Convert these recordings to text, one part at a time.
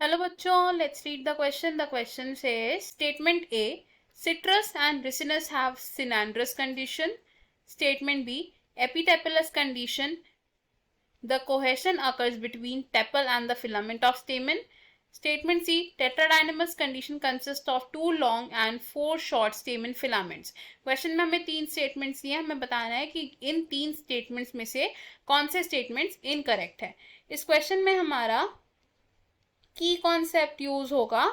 Hello बच्चों, let's read the question. The question says statement A, citrus and ricinus have synandrous condition. Statement B, epitapylous condition, the cohesion occurs between tepal and the filament of stamen. Statement C, tetradynamous condition consists of 2 long and 4 short stamen filaments. Question में हमें 3 statements दिए हैं. हमें बताना है कि इन 3 statements में से कौन से स्टेटमेंट्स इनकरेक्ट है. इस क्वेश्चन में हमारा की कॉन्सेप्ट यूज होगा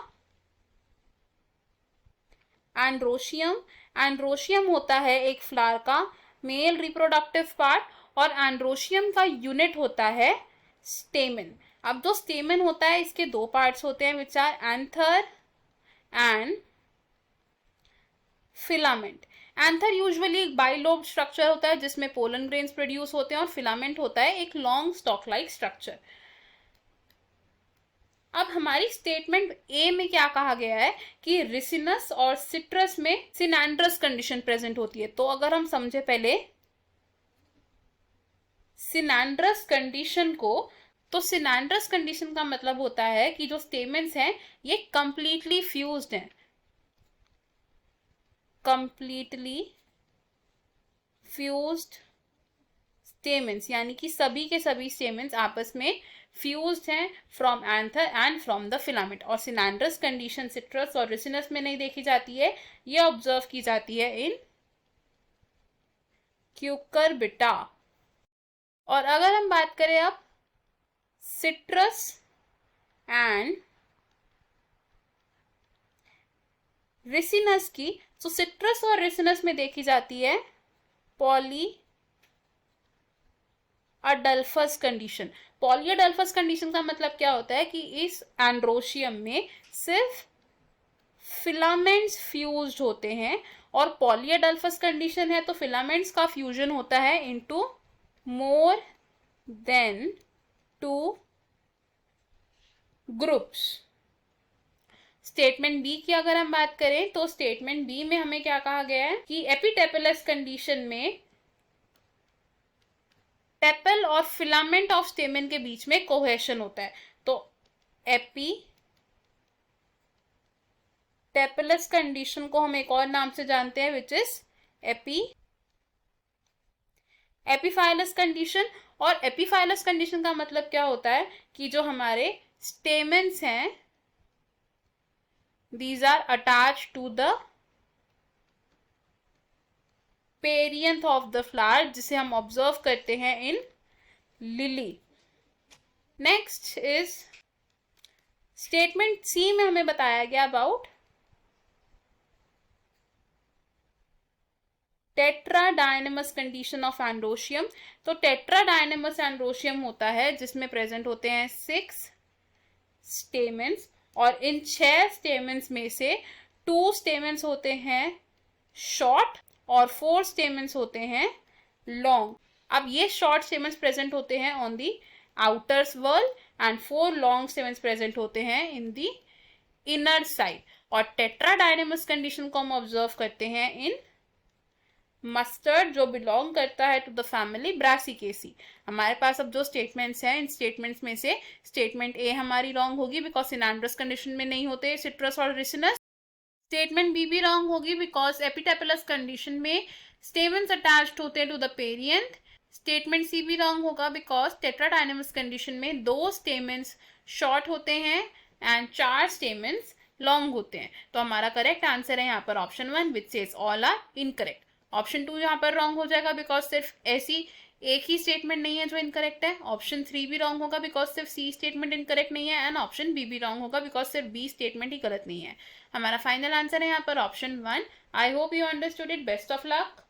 एंड्रोशियम. एंड्रोशियम होता है एक फ्लावर का मेल रिप्रोडक्टिव पार्ट और एंड्रोशियम का यूनिट होता है स्टेमन. अब जो स्टेमन होता है इसके 2 पार्ट्स होते हैं which are anther and filament. Anther usually एक बाइलोब स्ट्रक्चर होता है जिसमें पोलन ग्रेन्स प्रोड्यूस होते हैं और फिलामेंट होता है एक लॉन्ग स्टॉक लाइक स्ट्रक्चर. अब हमारी स्टेटमेंट ए में क्या कहा गया है कि रिसिनस और सिट्रस में सिनेंड्रस कंडीशन प्रेजेंट होती है. तो अगर हम समझे पहले सिनेंड्रस कंडीशन को, तो सिनेंड्रस कंडीशन का मतलब होता है कि जो स्टेमेंस हैं ये कंप्लीटली फ्यूज्ड हैं. कंप्लीटली फ्यूज्ड स्टेमेंस यानी कि सभी के सभी स्टेमेंस आपस में फ्यूज्ड हैं from anther and from the filament. और सिनेंड्रस कंडीशन सिट्रस और रिसिनस में नहीं देखी जाती है, ये ऑब्जर्व की जाती है इन क्यूकरबिटा. और अगर हम बात करें अब सिट्रस एंड रिसिनस की, तो सिट्रस और रिसिनस में देखी जाती है पॉली अडल्फस कंडीशन. पॉलीअडल्फस कंडीशन का मतलब क्या होता है कि इस एंड्रोशियम में सिर्फ फिलामेंट्स फ्यूज्ड होते हैं और पॉलीअडल्फस कंडीशन है तो फिलामेंट्स का फ्यूजन होता है into more than 2 groups. Statement B की अगर हम बात करें तो स्टेटमेंट बी में हमें क्या कहा गया है कि एपिटेपलस कंडीशन में टेपल और फिलामेंट ऑफ स्टेमेन के बीच में कोहेशन होता है. तो एपिटेपलस कंडीशन को हम एक और नाम से जानते हैं विच इज एपीफाइलस कंडीशन. और एपीफाइलस कंडीशन का मतलब क्या होता है कि जो हमारे स्टेमेन्स हैं these are attach to the perianth of the flower, जिसे हम ऑब्जर्व करते हैं in lily. Next is statement C में हमें बताया गया about tetradynamous condition of androecium. तो टेट्राडायनेमस एंड्रोशियम होता है जिसमें प्रेजेंट होते हैं 6 स्टेमेंस और इन 6 स्टेमेंस में से 2 स्टेमेंस होते हैं शॉर्ट और 4 स्टेमेंस होते हैं लॉन्ग. अब ये शॉर्ट स्टेमेंस प्रेजेंट होते हैं on the outers wall and 4 long stamens present होते हैं इन दी इनर साइड. और टेट्राडायनेमस कंडीशन को हम ऑब्जर्व करते हैं इन मस्टर्ड जो बिलोंग करता है टू द फैमिली ब्रासिकेसी. हमारे पास अब जो स्टेटमेंट्स हैं इन स्टेटमेंट्स में से स्टेटमेंट ए हमारी रॉन्ग होगी बिकॉज सिनेंड्रस कंडीशन में नहीं होते सिट्रस और रिसिनस. स्टेटमेंट बी भी रॉन्ग होगी बिकॉज एपिटेपलस कंडीशन में स्टेमेंस अटैच्ड होते हैं to the perianth. Statement C भी रॉन्ग होगा बिकॉज टेट्राडायनेमस कंडीशन में 2 स्टेमेंस शॉर्ट होते हैं एंड 4 स्टेमेंस लॉन्ग होते हैं. तो हमारा करेक्ट आंसर है यहाँ पर option 1 which says all are incorrect. Option 2 यहाँ पर रॉन्ग हो जाएगा बिकॉज सिर्फ ऐसी एक ही स्टेटमेंट नहीं है जो इनकरेक्ट है. ऑप्शन 3 भी रॉन्ग होगा बिकॉज सिर्फ सी स्टेटमेंट इनकरेक्ट नहीं है एंड ऑप्शन बी भी रॉन्ग होगा बिकॉज सिर्फ बी स्टेटमेंट ही गलत नहीं है. हमारा फाइनल आंसर है यहाँ पर option 1. I hope you understood it. Best of luck.